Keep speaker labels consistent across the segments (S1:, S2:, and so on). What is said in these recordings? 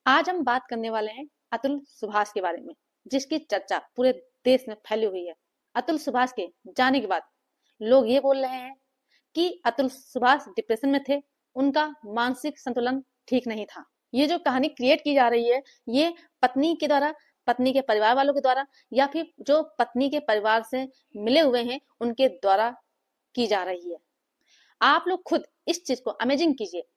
S1: आज हम बात करने वाले हैं अतुल सुभाष के बारे में, जिसकी चर्चा पूरे देश में फैली हुई है। अतुल सुभाष के जाने के बाद लोग ये बोल रहे हैं कि अतुल सुभाष डिप्रेशन में थे, उनका मानसिक संतुलन ठीक नहीं था। ये जो कहानी क्रिएट की जा रही है, ये पत्नी के द्वारा, पत्नी के परिवार वालों के द्वारा, या फिर जो पत्नी के परिवार से मिले हुए हैं उनके द्वारा की जा रही है। आप लोग खुद इस चीज को अमेजिंग कीजिए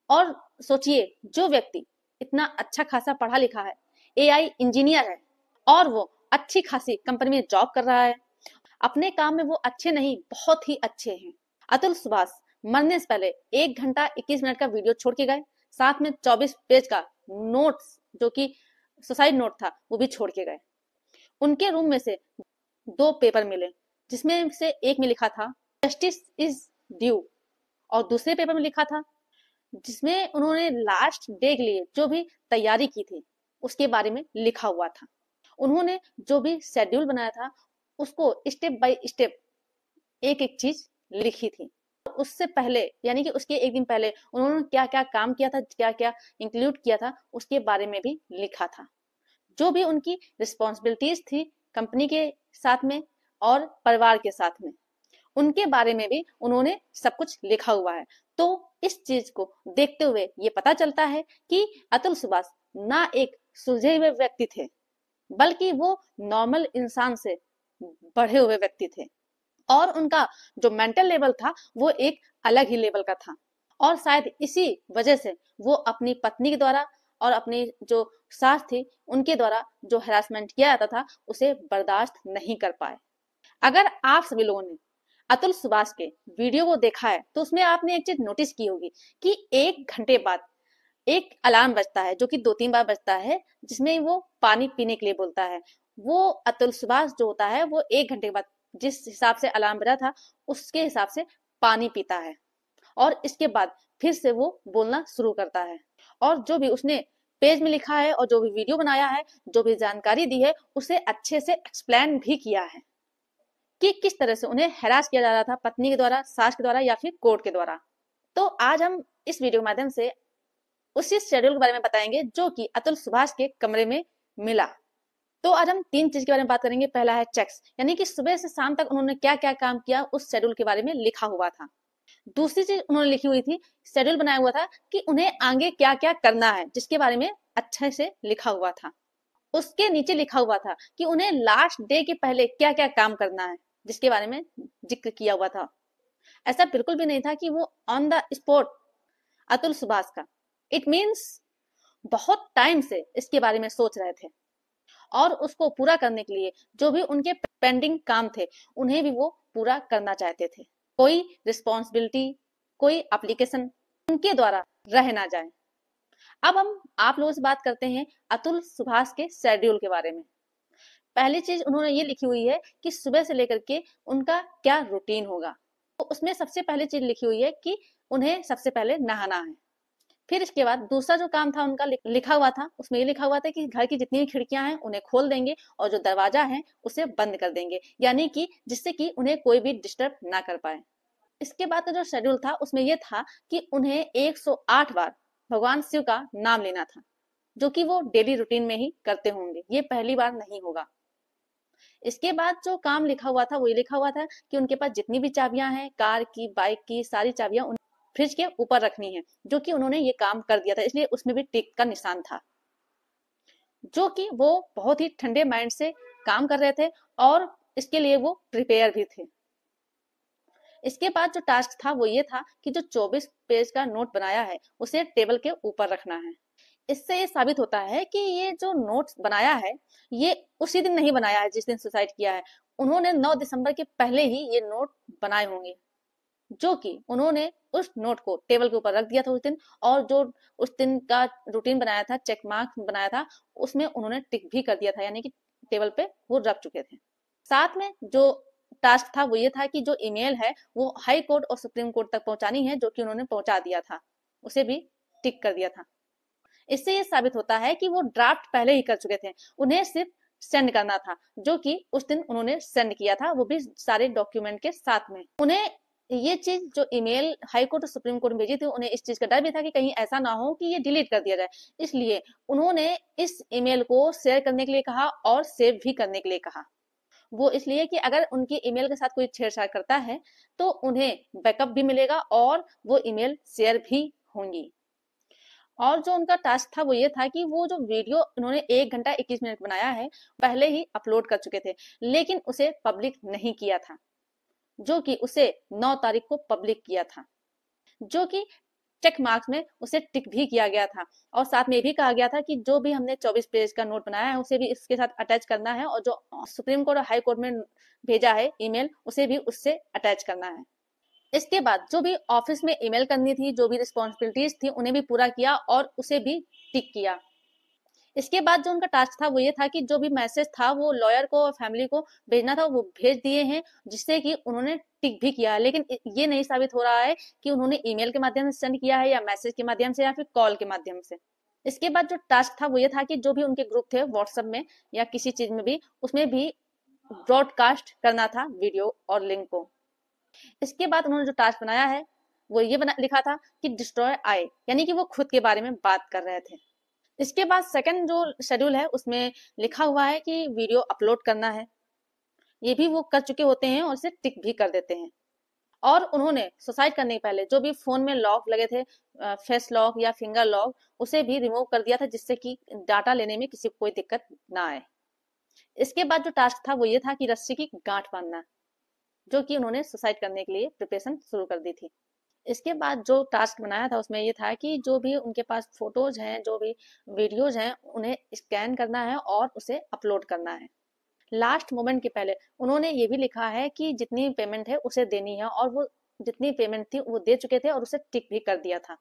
S1: और सोचिए, जो व्यक्ति इतना अच्छा खासा पढ़ा लिखा है, एआई इंजीनियर है और वो अच्छी खासी कंपनी में जॉब कर रहा है, अपने काम में वो अच्छे नहीं बहुत ही अच्छे हैं। अतुल सुभाष मरने से पहले 1 घंटा 21 मिनट का वीडियो छोड़ के गए, साथ में 24 पेज का नोट्स जो कि सुसाइड नोट था वो भी छोड़ के गए। उनके रूम में से 2 पेपर मिले, जिसमें से एक में लिखा था जस्टिस इज ड्यू और दूसरे पेपर में लिखा था जिसमें उन्होंने लास्ट डे के लिए जो भी तैयारी की थी उसके बारे में लिखा हुआ था। उन्होंने जो भी शेड्यूल बनाया था उसको स्टेप बाय स्टेप एक एक चीज लिखी थी। उससे पहले यानी कि उसके एक दिन पहले उन्होंने क्या क्या काम किया था, क्या क्या इंक्लूड किया था, उसके बारे में भी लिखा था। जो भी उनकी रिस्पॉन्सिबिलिटीज थी कंपनी के साथ में और परिवार के साथ में, उनके बारे में भी उन्होंने सब कुछ लिखा हुआ है। तो इस चीज को देखते हुए ये पता चलता है कि अतुल सुभाष ना एक सुलझे हुए व्यक्ति थे, बल्कि वो नॉर्मल इंसान से बढ़े हुए व्यक्ति थे और उनका जो मेंटल लेवल था वो एक अलग ही लेवल का था। और शायद इसी वजह से वो अपनी पत्नी के द्वारा और अपनी जो सास थी उनके द्वारा जो हैरासमेंट किया जाता था उसे बर्दाश्त नहीं कर पाए। अगर आप सभी लोगों ने अतुल सुभाष के वीडियो को देखा है तो उसमें आपने एक चीज नोटिस की होगी कि 1 घंटे बाद एक अलार्म बजता है, जो कि 2-3 बार बजता है, जिसमें वो पानी पीने के लिए बोलता है। वो अतुल सुभाष जो होता है वो 1 घंटे के बाद जिस हिसाब से अलार्म बजा था उसके हिसाब से पानी पीता है और इसके बाद फिर से वो बोलना शुरू करता है। और जो भी उसने पेज में लिखा है और जो भी वीडियो बनाया है, जो भी जानकारी दी है, उसे अच्छे से एक्सप्लेन भी किया है कि किस तरह से उन्हें हैरास किया जा रहा था पत्नी के द्वारा, सास के द्वारा या फिर कोर्ट के द्वारा। तो आज हम इस वीडियो के माध्यम से उसी शेड्यूल के बारे में बताएंगे जो कि अतुल सुभाष के कमरे में मिला। तो आज हम 3 चीज के बारे में बात करेंगे। पहला है चेक्स, यानी कि सुबह से शाम तक उन्होंने क्या क्या काम किया उस शेड्यूल के बारे में लिखा हुआ था। दूसरी चीज उन्होंने लिखी हुई थी, शेड्यूल बनाया हुआ था कि उन्हें आगे क्या क्या करना है, जिसके बारे में अच्छे से लिखा हुआ था। उसके नीचे लिखा हुआ था कि उन्हें लास्ट डे के पहले क्या क्या काम करना है, जिसके बारे में जिक्र किया हुआ था। ऐसा बिल्कुल भी नहीं था कि वो on the spot Atul Subhash का, इट मीन्स बहुत टाइम से इसके बारे में सोच रहे थे और उसको पूरा करने के लिए जो भी उनके पेंडिंग काम थे उन्हें भी वो पूरा करना चाहते थे। कोई रिस्पॉन्सिबिलिटी, कोई एप्लीकेशन उनके द्वारा रह ना जाए। अब हम आप लोगों से बात करते हैं अतुल सुभाष के शेड्यूल के बारे में। पहली चीज उन्होंने ये लिखी हुई है कि सुबह से लेकर के उनका क्या रूटीन होगा। तो उसमें सबसे पहली चीज लिखी हुई है कि उन्हें सबसे पहले नहाना है। फिर इसके बाद दूसरा जो काम था उनका लिखा हुआ था, उसमें ये लिखा हुआ था कि घर की जितनी भी खिड़कियां हैं उन्हें खोल देंगे और जो दरवाजा है उसे बंद कर देंगे, यानी कि जिससे कि उन्हें कोई भी डिस्टर्ब ना कर पाए। इसके बाद का जो शेड्यूल था उसमें यह था कि उन्हें 108 बार भगवान शिव का नाम लेना था, जो कि वो डेली रूटीन में ही करते होंगे, ये पहली बार नहीं होगा। इसके बाद जो काम लिखा हुआ था वो ये लिखा हुआ था कि उनके पास जितनी भी चाबियां हैं कार की, बाइक की, सारी चाबियां फ्रिज के ऊपर रखनी है, जो कि उन्होंने ये काम कर दिया था, इसलिए उसमें भी टिक का निशान था। जो कि वो बहुत ही ठंडे माइंड से काम कर रहे थे और इसके लिए वो प्रिपेयर भी थे। इसके बाद जो टास्क था वो ये था कि जो 24 पेज का नोट बनाया है उसे टेबल के ऊपर रखना है। इससे ये साबित होता है कि ये जो नोट्स बनाया है ये उसी दिन नहीं बनाया है जिस दिन सुसाइड किया है। उन्होंने 9 दिसंबर के पहले ही ये नोट बनाए होंगे, जो कि उन्होंने उस नोट को टेबल के ऊपर रख दिया था उस दिन, और जो उस दिन का रूटीन बनाया था, चेक मार्क बनाया था, उसमें उन्होंने टिक भी कर दिया था, यानी कि टेबल पे वो रख चुके थे। साथ में जो टास्क था वो ये था कि जो ईमेल है वो हाई कोर्ट और सुप्रीम कोर्ट तक पहुंचानी है, जो कि उन्होंने पहुंचा दिया था, उसे भी टिक कर दिया था। इससे ये साबित होता है कि वो ड्राफ्ट पहले ही कर चुके थे, उन्हें सिर्फ सेंड करना था, जो कि उस दिन उन्होंने सेंड किया था, वो भी सारे डॉक्यूमेंट के साथ में। उन्हें ये चीज जो ईमेल हाई कोर्ट और सुप्रीम कोर्ट में भेजी थी, उन्हें इस चीज का डर भी था कि कहीं ऐसा ना हो कि ये डिलीट कर दिया जाए, इसलिए उन्होंने इस ईमेल को शेयर करने के लिए कहा और सेव भी करने के लिए कहा। वो इसलिए कि अगर उनकी ईमेल के साथ कोई छेड़छाड़ करता है तो उन्हें बैकअप भी मिलेगा और वो ईमेल शेयर भी होंगी। और जो उनका टास्क था वो ये था कि वो जो वीडियो उन्होंने 1 घंटा 21 मिनट बनाया है, पहले ही अपलोड कर चुके थे, लेकिन उसे पब्लिक नहीं किया था, जो कि उसे 9 तारीख को पब्लिक किया था, जो कि चेक मार्क्स में उसे टिक भी किया गया था। और साथ में ये भी कहा गया था कि जो भी हमने 24 पेज का नोट बनाया है उसे भी इसके साथ अटैच करना है, और जो सुप्रीम कोर्ट और हाई कोर्ट में भेजा है ईमेल उसे भी उससे अटैच करना है। इसके बाद जो भी ऑफिस में ईमेल करनी थी, जो भी रिस्पॉन्सिबिलिटीज थी, उन्हें भी पूरा किया और उसे भी टिक किया। इसके बाद जो उनका टास्क था वो ये था कि जो भी मैसेज था वो लॉयर को और फैमिली को भेजना था वो भेज दिए हैं, जिससे कि उन्होंने टिक भी किया है, लेकिन ये नहीं साबित हो रहा है कि उन्होंने ईमेल के माध्यम से सेंड किया है या मैसेज के माध्यम से या फिर कॉल के माध्यम से। इसके बाद जो टास्क था वो ये था कि जो भी उनके ग्रुप थे व्हाट्सएप में या किसी चीज में भी, उसमें भी ब्रॉडकास्ट करना था वीडियो और लिंक को। इसके बाद उन्होंने जो टास्क बनाया है वो ये लिखा था कि डिस्ट्रॉय आई, यानी कि वो खुद के बारे में बात कर रहे थे। इसके बाद सेकंड जो शेड्यूल है उसमें लिखा हुआ है कि वीडियो अपलोड करना है, ये भी वो कर चुके होते हैं और इसे टिक भी कर देते हैं। और उन्होंने सुसाइड करने के पहले जो भी फोन में लॉक लगे थे, फेस लॉक या फिंगर लॉक, उसे भी रिमूव कर दिया था, जिससे कि डाटा लेने में किसी को कोई दिक्कत ना आए। इसके बाद जो टास्क था वो ये था कि रस्सी की गांठ बांधना, जो कि उन्होंने सुसाइड करने के लिए प्रिपरेशन शुरू कर दी थी। इसके बाद जो टास्क बनाया था उसमें ये था कि जो भी उनके पास फोटोज हैं, जो भी वीडियोज हैं, उन्हें स्कैन करना है और उसे अपलोड करना है। लास्ट मोमेंट के पहले उन्होंने ये भी लिखा है कि जितनी पेमेंट है उसे देनी है, और वो जितनी पेमेंट थी वो दे चुके थे और उसे टिक भी कर दिया था।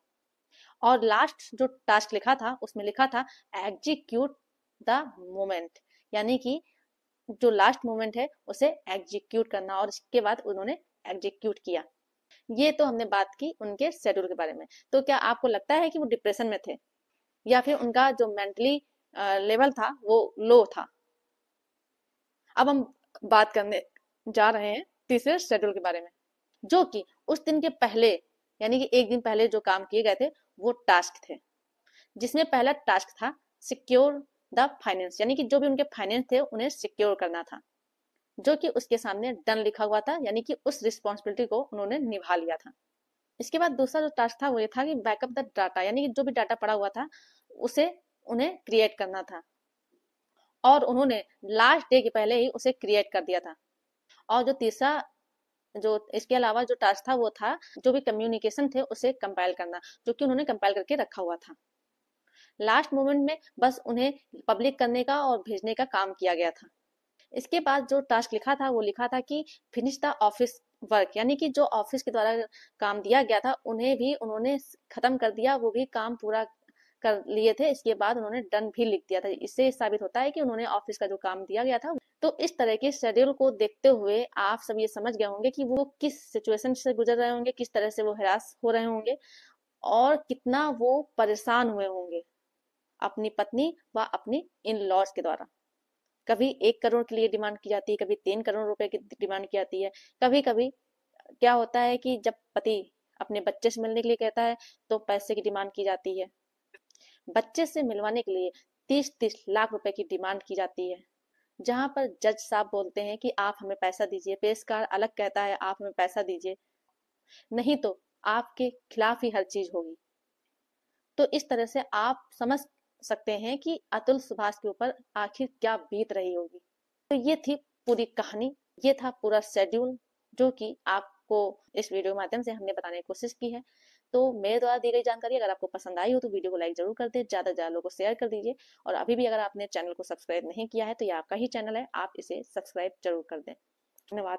S1: और लास्ट जो टास्क लिखा था उसमें लिखा था एग्जीक्यूट द मोमेंट, यानी कि जो लास्ट मोमेंट है उसे एग्जीक्यूट करना, और इसके बाद उन्होंने एग्जीक्यूट किया। ये तो हमने बात की उनके शेड्यूल के बारे में। तो क्या आपको लगता है कि वो डिप्रेशन में थे या फिर उनका जो मेंटली लेवल था वो लो था? अब हम बात करने जा रहे हैं तीसरे शेड्यूल के बारे में, जो कि उस दिन के पहले, यानी कि एक दिन पहले जो काम किए गए थे वो टास्क थे, जिसमें पहला टास्क था सिक्योर द फाइनेंस, यानी कि जो भी उनके फाइनेंस थे उन्हें सिक्योर करना था, जो कि उसके सामने डन लिखा हुआ था, यानी कि उस रिस्पॉन्सिबिलिटी को उन्होंने निभा लिया था। इसके बाद दूसरा जो टास्क था वो ये था कि बैकअप द डाटा, यानी कि जो भी डाटा पड़ा हुआ था उसे उन्हें क्रिएट करना था, और उन्होंने लास्ट डे के पहले ही उसे क्रिएट कर दिया था। और जो तीसरा जो इसके अलावा जो टास्क था वो था जो भी कम्युनिकेशन थे उसे कंपाइल करना, जो कि उन्होंने कंपाइल करके रखा हुआ था। लास्ट मोमेंट में बस उन्हें पब्लिक करने का और भेजने का काम किया गया था। इसके बाद जो टास्क लिखा था वो लिखा था कि फिनिश द ऑफिस वर्क, यानी कि जो ऑफिस के द्वारा काम दिया गया था उन्हें भी उन्होंने खत्म कर दिया, वो भी काम पूरा कर लिए थे। इसके बाद उन्होंने डन भी लिख दिया था। इससे साबित होता है कि उन्होंने ऑफिस का जो काम दिया गया था। तो इस तरह के शेड्यूल को देखते हुए आप सब ये समझ गए होंगे कि वो किस सिचुएशन से गुजर रहे होंगे, किस तरह से वो हरास हो रहे होंगे और कितना वो परेशान हुए होंगे अपनी पत्नी व अपनी इन लॉज के द्वारा। कभी 1 करोड़ के लिए डिमांड की जाती है, कभी 3 करोड़ रुपए की डिमांड की जाती है। कभी कभी क्या होता है कि जब पति अपने बच्चे से मिलने के लिए कहता है तो पैसे की डिमांड की जाती है। बच्चे से मिलवाने के लिए 30-30 लाख रुपए की डिमांड की जाती है, जहां पर जज साहब बोलते हैं कि आप हमें पैसा दीजिए, पेशकार अलग कहता है आप हमें पैसा दीजिए, नहीं तो आपके खिलाफ ही हर चीज होगी। तो इस तरह से आप समझ सकते हैं कि अतुल सुभाष के ऊपर आखिर क्या बीत रही होगी। तो ये थी पूरी कहानी, ये था पूरा शेड्यूल, जो कि आपको इस वीडियो के माध्यम से हमने बताने की कोशिश की है। तो मेरे द्वारा दी गई जानकारी अगर आपको पसंद आई हो तो वीडियो को लाइक जरूर कर दे, ज्यादा से ज्यादा लोगों को शेयर कर दीजिए, और अभी भी अगर आपने चैनल को सब्सक्राइब नहीं किया है तो ये आपका ही चैनल है, आप इसे सब्सक्राइब जरूर कर दें। धन्यवाद।